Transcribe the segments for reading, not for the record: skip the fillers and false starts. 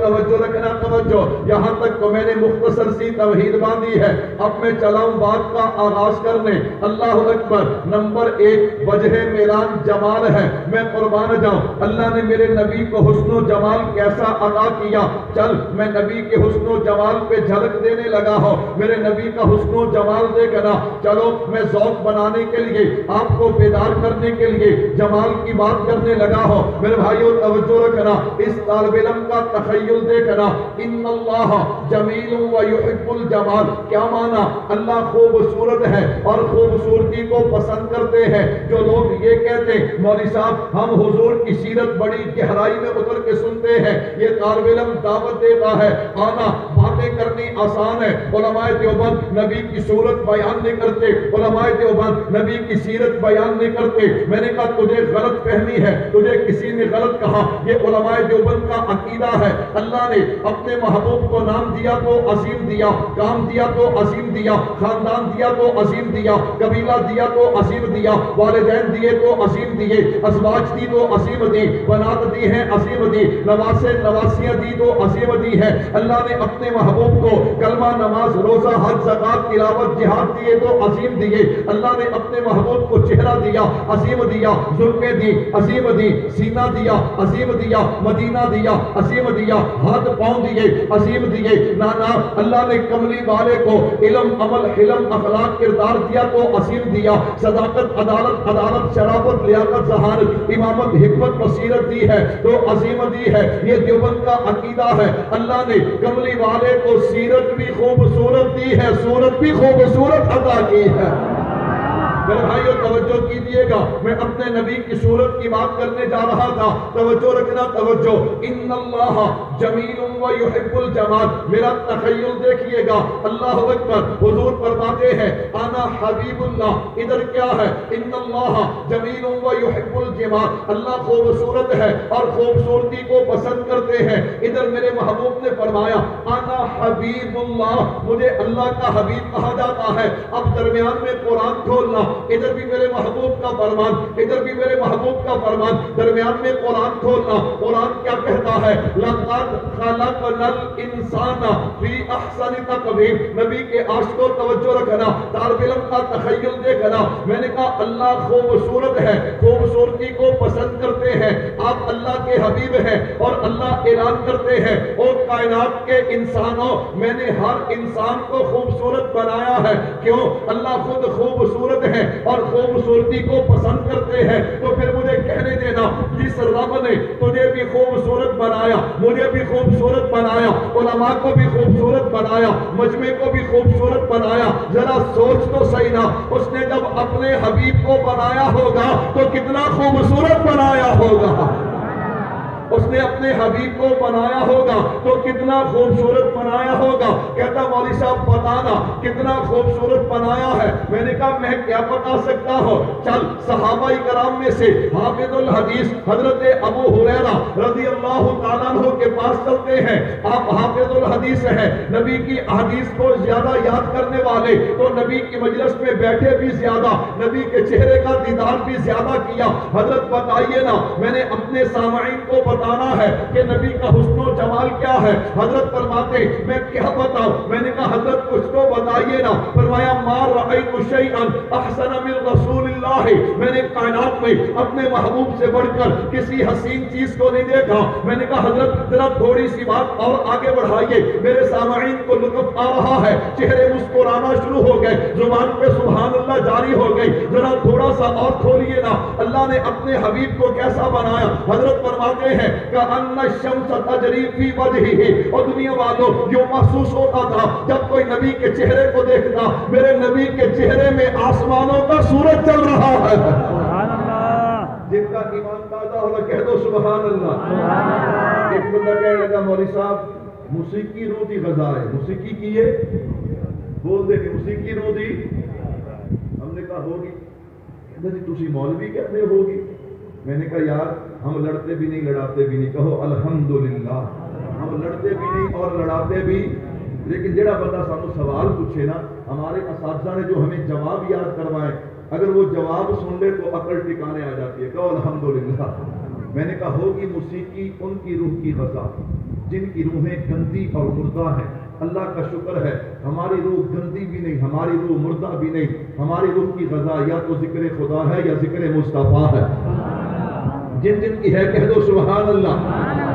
توجہ رکھنا توجہ. یہاں تک تو میں نے مختصر سی توحید باندھی ہے. اب میں چلاؤں بات کا آغاز کرنے. اللہ اکبر. نمبر 1 وجہ میران جمال ہے. میں قربان جاؤں اللہ نے میرے نبی کو حسن و جمال کیسا عطا کیا. چل میں نبی کے حسن و جمال پہ جھلک دینے لگا ہوں. میرے نبی کا حسن و جمال دیکھنا. چلو میں ذوق بنانے کے لیے آپ کو بیدار کرنے کے لیے جمال کی بات کرنے لگا ہوں. میرے بھائیوں توجہ رکھنا. اس طالب علم کا تخیل دیکھنا. ان اللہ جمیل و یحب الجمال. کیا مانا؟ اللہ خوبصورت ہے اور خوبصورتی کو پسند کرتے ہیں. جو لوگ یہ کہتے ہیں مولوی صاحب ہم حضور کی سیرت بڑی گہرائی میں اتر کے سنتے ہیں, یہ طالب علم دعوت دیتا ہے آنا باتیں کرنی آسان ہے. علماء دیوبند نبی کی صورت بیان نہیں کرتے, علماء دیوبند نبی کی سیرت بیان نہیں کرتے. میں نے کہا تجھے غلط فہمی ہے, تجھے کسی نے غلط کہا. یہ علماء دیوبند کا عقیدہ ہے. اللہ نے اپنے محبوب کو نام دیا تو عظیم دیا, کام دیا تو عظیم دیا, خاندان دیا تو عظیم دیا, قبیلہ دیا تو عظیم دیا, والدین دیے تو عظیم دیے, ازواج دی تو عظیم دی, بنات دی ہیں عظیم دی, نواسے نواسیاں دی تو عظیم دی ہے. اللہ نے اپنے محبوب کو کلمہ نماز روزہ حج زکات تلاوت جہاد دیے تو عظیم دیے. اللہ نے اپنے محبوب کو چہرہ دیا عظیم دیا, زلفیں دی عظیم دی, سینہ دیا عظیم دیا, مدینہ دیا عظیم دیا, ہاتھ پاؤں دیے عظیم دیے. نانا اللہ نے کملی والے کو علم عمل حلم اخلاق کردار دیا تو عظیم دیا. صداقت عدالت شرافت لیاقت ذہانت امامت حکمت بصیرت دی ہے تو عظیم دی ہے. یہ دیوبند کا عقیدہ ہے. اللہ نے کملی والے کو سیرت بھی خوبصورت دی ہے, صورت بھی خوبصورت عطا کی ہے. میرے بھائیو توجہ کیجیے گا, میں اپنے نبی کی صورت کی بات کرنے جا رہا تھا. توجہ رکھنا توجہ. ان اللہ جمیل و یحب الجمال. میرا تخیل دیکھیے گا. اللہ اکبر. حضور فرماتے ہیں انا حبیب اللہ. ادھر کیا ہے؟ ان اللہ جمیل و یحب الجمال. اللہ خوبصورت ہے اور خوبصورتی کو پسند کرتے ہیں. ادھر میرے محبوب نے فرمایا انا حبیب اللہ, مجھے اللہ کا حبیب کہا جاتا ہے. اب درمیان میں قرآن کھولنا. ادھر بھی میرے محبوب کا فرمان, ادھر بھی میرے محبوب کا فرمان, درمیان میں قرآن کھولنا. قرآن کیا کہتا ہے؟ لقد خلقنا الانسان فی احسن تقویم. نبی کے عاشق کو توجہ رکھنا, طالب علم کا تخیل دیکھنا. میں نے کہا اللہ خوبصورت ہے, خوبصورتی کو پسند کرتے ہیں. آپ اللہ کے حبیب ہیں اور اللہ اعلان کرتے ہیں او کائنات کے انسانوں میں نے ہر انسان کو خوبصورت بنایا ہے. کیوں؟ اللہ خود خوبصورت ہے اور خوبصورتی کو پسند کرتے ہیں. تو پھر مجھے کہنے دینا جس رب نے تجھے بھی خوبصورت بنایا, مجھے بھی خوبصورت بنایا, علماء کو بھی خوبصورت بنایا, مجمع کو بھی خوبصورت بنایا, ذرا سوچ تو صحیح نا, اس نے جب اپنے حبیب کو بنایا ہوگا تو کتنا خوبصورت بنایا ہوگا. اس نے اپنے حبیب کو بنایا ہوگا تو کتنا خوبصورت بنایا ہوگا. کہتا مولوی صاحب بتانا کتنا خوبصورت بنایا ہے. میں نے کہا میں کیا بتا سکتا ہوں. چل صحابہ کرام میں سے حافظ الحدیث حضرت ابو ہریرہ رضی اللہ تعالیٰ عنہ کے پاس چلتے ہیں. آپ حافظ الحدیث ہیں, نبی کی احادیث کو زیادہ یاد کرنے والے, تو نبی کی مجلس میں بیٹھے بھی زیادہ, نبی کے چہرے کا دیدار بھی زیادہ کیا. حضرت بتائیے نا, میں نے اپنے سامعین کو بتانا ہے کہ نبی کا حسن و جمال کیا ہے. حضرت فرماتے میں کیا بتاؤں. میں نے کہا حضرت کچھ تو بتائیے نا. فرمایا ما رأیت شیئا احسن من رسول اللہ. میں نے کائنات میں اپنے محبوب سے بڑھ کر کسی حسین چیز کو نہیں دیکھا. میں نے کہا حضرت ذرا تھوڑی سی بات اور آگے بڑھائیے, میرے سامعین کو لطف آ رہا ہے. چہرے مسکرانا شروع ہو گئے, زبان پہ سبحان اللہ جاری ہو گئی. ذرا تھوڑا سا اور کھولیے نا, اللہ نے اپنے حبیب کو کیسا بنایا. حضرت فرماتے ہیں کأن الشمس تجری فی وجہہ. اور دنیا والوں یوں محسوس ہوتا تھا جب کوئی نبی کے چہرے کو دیکھتا, میرے نبی کے چہرے میں آسمانوں کا سورج چل رہا ہے. جن کا ایمان تازہ ہونا کہہ دو سبحان اللہ. ایک بندہ کہنے لگا مولوی صاحب موسیقی روح دی غذا ہے. موسیقی کی ہے بول دے موسیقی روح دی. ہم نے کہا ہوگی. کہتے جی تسی مولوی کہتے ہوگی. میں نے کہا یار ہم لڑتے بھی نہیں لڑاتے بھی نہیں. کہو الحمدللہ. ہم لڑتے بھی نہیں اور لڑاتے بھی. لیکن جڑا بندہ سانو سوال پوچھے نا, ہمارے اساتذہ نے جو ہمیں جواب یاد کروائے, اگر وہ جواب سن لے تو عقل ٹھکانے آ جاتی ہے. کہو الحمدللہ. میں نے کہا ہوگی موسیقی ان کی روح کی غذا. جن کی روحیں گندی اور مردہ ہیں، اللہ کا شکر ہے ہماری روح گندی بھی نہیں، ہماری روح مردہ بھی نہیں، ہماری روح کی غذا یا تو ذکر خدا ہے یا ذکر مصطفیٰ ہے۔ جن جن کی ہے کہہ دو سبحان اللہ۔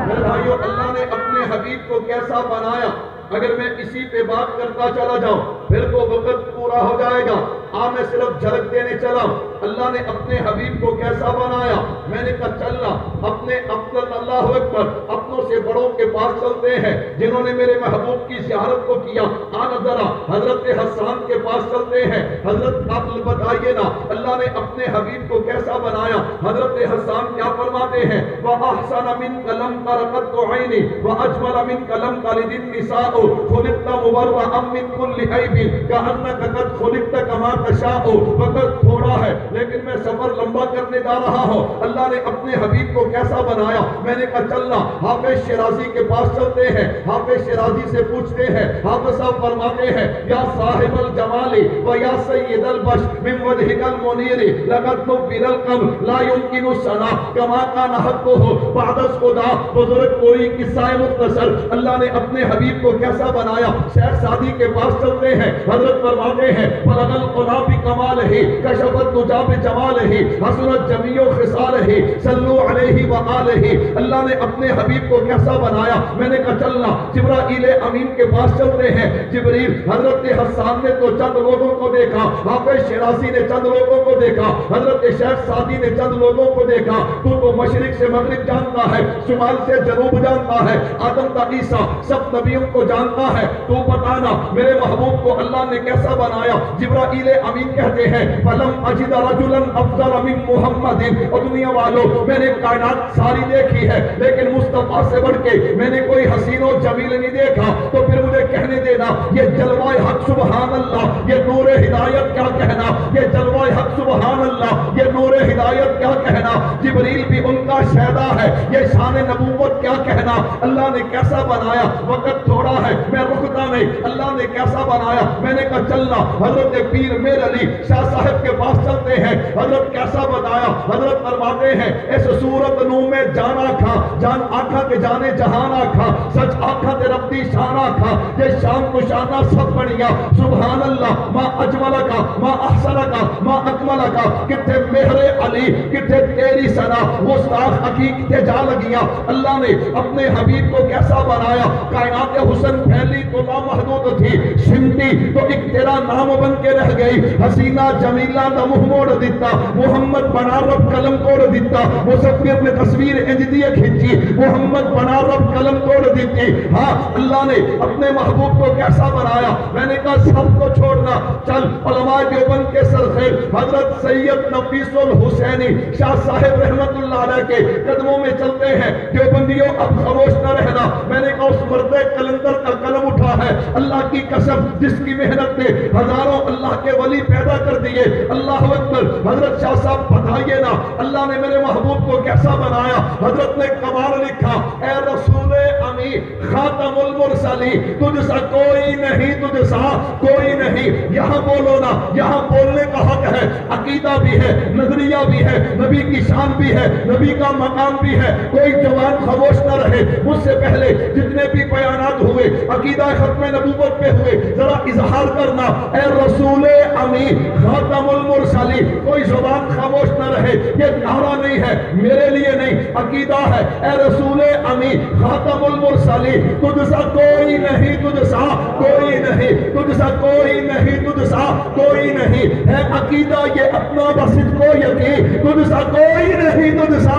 میرے بھائیو، اللہ نے اپنے حبیب کو کیسا بنایا، اگر میں اسی پہ بات کرتا چلا جاؤں پھر تو وقت پورا ہو جائے گا۔ میں صرف جھلک دینے چلا، اللہ نے اپنے حبیب کو کیسا بنایا۔ میں نے کہا چلنا اپنے اللہ اکبر اپنوں سے بڑوں کے پاس چلتے ہیں جنہوں نے میرے محبوب کی زیارت کو کیا۔ آنا ذرا حضرت حسان کے پاس چلتے ہیں۔ حضرت آپ بتائیے نا اللہ نے اپنے حبیب کو کیسا بنایا۔ حضرت حسان کیا فرماتے ہیں، وَأَحْسَنَ مِنْكَ لَمْ تَرَ قَطُّ عَيْنِي وَأَجْمَلَ مِنْكَ لَمْ تَلِدِ النِّسَاءُ خُلِقْتَ مُبَرَّأً مِنْ كُلِّ عَيْبٍ كَأَنَّكَ قَدْ خُلِقْتَ كَمَا تَشَاءُ۔ وقت تھوڑا ہے لیکن میں سفر لمبا کرنے جا رہا ہوں۔ اللہ نے اپنے حبیب کو کیسا بنایا۔ میں نے کہا چلنا حافظ شیرازی کے پاس چلتے ہیں، حافظ شیرازی سے پوچھتے ہیں۔ حافظ صاحب فرماتے ہیں، یا صاحب الجمال و یا سید البشر من وجهك المنیر لقد نبل القمر لا يمكن السنا كما كان حقه بعد الخدا۔ بزرگ کوئی قصہ مختصر، اللہ نے اپنے حبیب کو کیسا بنایا۔ شیخ سعدی کے پاس چلتے ہیں، حضرت فرماتے ہیں بلغ القنا بکمالہ کشف الدجى بجمالہ حسنت جمیع خصالہ صلو علیہ وآلہ۔ اللہ نے اپنے حبیب کو کیسا بنایا۔ میں نے کہا چلنا جبرائیل امین کے پاس چلتے ہیں۔ جبریل حضرت حسان نے تو چند لوگوں کو دیکھا، حافظ شیرازی نے چند لوگوں کو دیکھا، حضرت شیخ سعدی نے چند لوگوں کو دیکھا۔ تو مشرق سے مغرب جانتا ہے، شمال سے جنوب جانتا ہے، آدم تا عیسیٰ سب نبیوں کو جانتا ہے۔ تو بتانا میرے محبوب کو اللہ نے کیسا بنایا۔ جبرائیل امین کہتے ہیں فلم اجد رجلا افضل من محمد۔ اور دنیا والوں میں نے کائنات ساری دیکھی ہے لیکن مصطفیٰ سے بڑھ کے میں نے کوئی حسین و جمیل نہیں دیکھا۔ تو پھر مجھے کہنے دینا یہ جلوہ حق سبحان اللہ، یہ نور ہدایت کیا کہنا، یہ جلوہ حق سبحان اللہ، یہ نور ہدایت کیا کہنا۔ جبریل بھی ان کا شہدا ہے، یہ شان نبوت کیا کہنا۔ اللہ نے کیسا بنایا۔ وقت تھوڑا ہے میں رکتا نہیں، اللہ نے کیسا بنایا۔ میں نے کہا چلنا حضرت پیر میر علی شاہ صاحب کے پاس چلتے ہیں۔ حضرت کیسا بتایا۔ حضرت فرماتے ہیں اس صورت نو میں جانا کھا، جان آنکھا کے جانے جہانا کھا، سچ آنکھا تے ربی شانہ کھا، یہ شان کو شانہ سب بڑھیا سبحان اللہ۔ ما اجملہ کا، ما احسنہ کا، ما اکملہ کا، کتے مہر علی، کتے تیری سنا، گستاخ حقیقت جا لگیاں۔ اللہ نے اپنے حبیب کو کیسا بنایا۔ کائنات حسن پھیلی تو لامحدود تھی، سمٹی تو ایک تیرا نام بن کے رہ گئی۔ حسینہ جمیلہ دا منہ موڑ دیتا، محمد بنا رب قلم توڑ دیتا۔ مصور نے تصویر انج دیے کھینچی، محمد بنا رب قلم توڑ دیتی۔ ہاں اللہ نے اپنے محبوب کو کیسا بنایا۔ میں نے کہا سب کو چھوڑنا، چل علماء دیوبند کے سرخیر حضرت سید نفیس الحسینی شاہ صاحب رحمت اللہ علیہ کے قدموں میں چلتے ہیں۔ دیوبندیوں اب خاموش نہ رہنا۔ میں نے کہا اس مرد کلندر کا قلم اٹھا ہے، اللہ کی قسم جس کی محنت نے ہزاروں اللہ کے ولی پیدا کر دیے۔ اللہ اکبر۔ حضرت شاہ صاحب بتائیے نا اللہ نے میرے محبوب کو کیسا بنایا۔ حضرت نے کمال لکھا، اے رسول امی خاتم المرسلین، تجھ سا کوئی نہیں، تجھ سا کوئی نہیں۔ یہاں بولو نا، یہاں بولنے کا حق ہے، عقیدہ بھی ہے، نظریہ بھی ہے، نبی کی شان بھی ہے، نبی کا مقام بھی ہے۔ کوئی جوان خاموش نہ رہے۔ مجھ سے پہلے جتنے بھی بیانات ہوئے عقیدہ ختم نبوت پہ ہوئے، ذرا اظہار کرنا اے رسول امی خاتم المرسلین۔ کوئی زبان خاموش نہ رہے، یہ نعرہ نہیں ہے، میرے لیے نہیں، عقیدہ ہے۔ اے رسول امی خاتم المرسلین، تجھ سا کوئی نہیں، تجھ سا کوئی نہیں، تجھ سا کوئی نہیں، تجھ سا کوئی نہیں ہے۔ عقیدہ یہ اپنا بصد کو یقین، تجھ سا کوئی نہیں، تجھ سا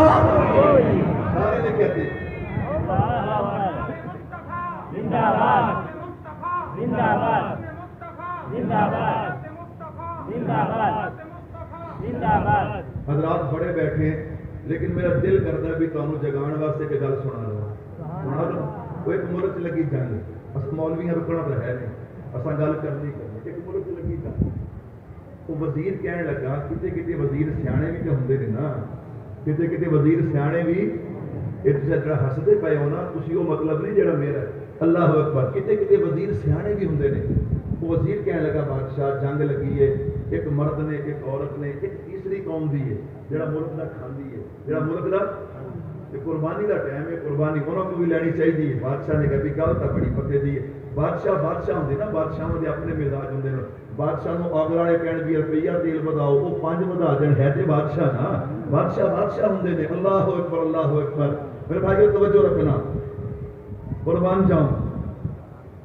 سارے نے کہتے زندہ باد زندہ باد زندہ باد زندہ باد زندہ باد۔ حضرات بڑے بیٹھے ہیں لیکن میرا دل کرتا ہے بھی تانوں جگان واسطے کہ گل سنا لو۔ وہ ایک ملک لگی جنگ، اس مولویاں رکنا تو ہے نہیں، اساں گل کرنی کرنی۔ ایک ملک لگی جنگ، وہ وزیر کہنے لگا کتے کتے وزیر سیانے بھی تو ہوندے نے نا، کتے کتے وزیر سیانے بھی، یہ تساں جڑا ہسدے پئے ہو نا تسی وہ مطلب نہیں جڑا میرا ہے۔ اللہ اکبر۔ کتے کتے وزیر سیانے بھی ہوندے نے۔ وہ وزیر کہنے لگا بادشاہ جنگ لگی ہے، ایک مرد نے، ایک عورت نے، ایک تیسری قوم دی ہے جڑا ملک دا کھاندی ہے، جڑا ملک دا کہ قربانی کا ٹائم ہے، قربانی انہوں کو بھی لینی چاہیے. بادشاہ نے کبھی گل تو بڑی پتے دی ہے. بادشاہ ہوں نا، بادشاہوں کے اپنے مزاج ہوں. بادشاہ نو اگ والے کہن بھی روپیہ تیل بداؤ، وہ 5 بدا دین. ہے تو بادشاہ نا، بادشاہ ہوں نے. اللہ اکبر اللہ اکبر. میرے بھائیو توجہ رکھنا. قربان جاؤں.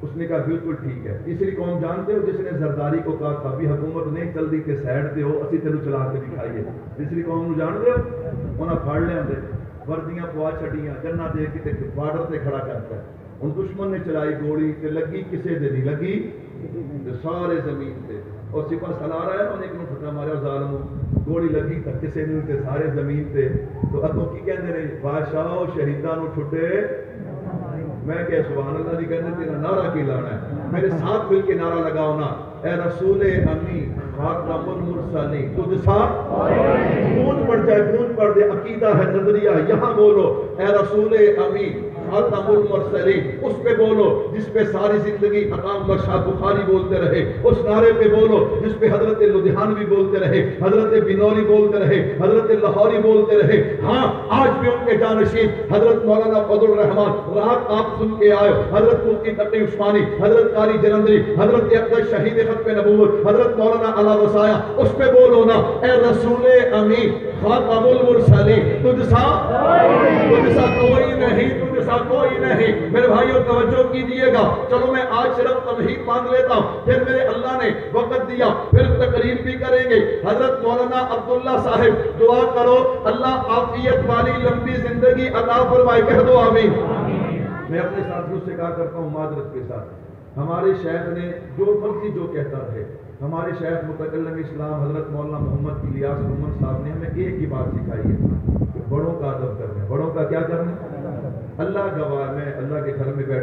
اس نے کہا بالکل ٹھیک ہے. تیسری قوم جانتے ہو جس نے زرداری کو کہا تھا بھی حکومت نہیں چلتی کہ سائڈ پہ ہو، اسی تینوں چلا کے دکھائیے. تیسری قوم نو جان دے انہیں پھڑ لیا، وردیاں پوا چھڑیاں، جنہ دے کے بارڈر سے کھڑا کرتا ہے. ہوں دشمن نے چلائی گولی تے لگی کسے دے نہیں لگی تے سارے زمین تے. اور سپاہ سالار آیا انہیں ایک پھٹا ماریا ظالم، گولی لگی تے کسے نہیں تے سارے زمین تے. تو اگوں کی کہندے نے بادشاہ شہیداں نو ٹھٹے. میں کہ سبحان اللہ دی کہندے تیرا نعرہ کی لانا ہے. میرے ساتھ مل کے نعرہ لگاؤ نا، اے رسول امی خاتم المرسلین. تو جسا گونج پڑ جائے، گونج پڑ دے. عقیدہ ہے، نظریہ. یہاں بولو اے رسول امی خاتم المرسلین. اس پہ بولو جس پہ ساری زندگی مقام اللہ شاہ بخاری بولتے رہے. اس نعرے پہ بولو جس پہ حضرت لدھیانوی بولتے رہے، حضرت بنوری بولتے رہے، حضرت لاہوری بولتے رہے. ہاں آج بھی ان کے جانشین حضرت مولانا فضل الرحمان رات آپ سن کے آئے، حضرت مفتی تقی عثمانی، حضرت قاری جلندری، حضرت اقدس شہید ختم نبوت حضرت مولانا علا وسایا. اس پہ بولو نا اے رسول امی خاتم المرسلین. تجھ سا کوئی نہیں، تجھ سا کوئی نہیں. میرے بھائیوں توجہ کیجیے گا. چلو میں آج صرف تمہید مانگ لیتا ہوں، پھر میرے اللہ نے وقت دیا پھر تقریر بھی کریں گے. حضرت مولانا عبداللہ صاحب دعا کرو اللہ عافیت والی لمبی زندگی عطا فرمائے. کہہ دو آمین. میں اپنے ساتھیوں سے کہا کرتا ہوں معذرت کے ساتھ، ہمارے شیخ نے جو مرضی جو کہتا رہے، ہمارے شیخ متکلم اسلام حضرت مولانا محمد الیاس محمد صاحب نے ہمیں ایک ہی بات سکھائی ہے کہ بڑوں کا ادب کرنا ہے. بڑوں کا کیا کرنا ہے؟ اللہ گواہ، میں اللہ کے گھر میں بیٹھ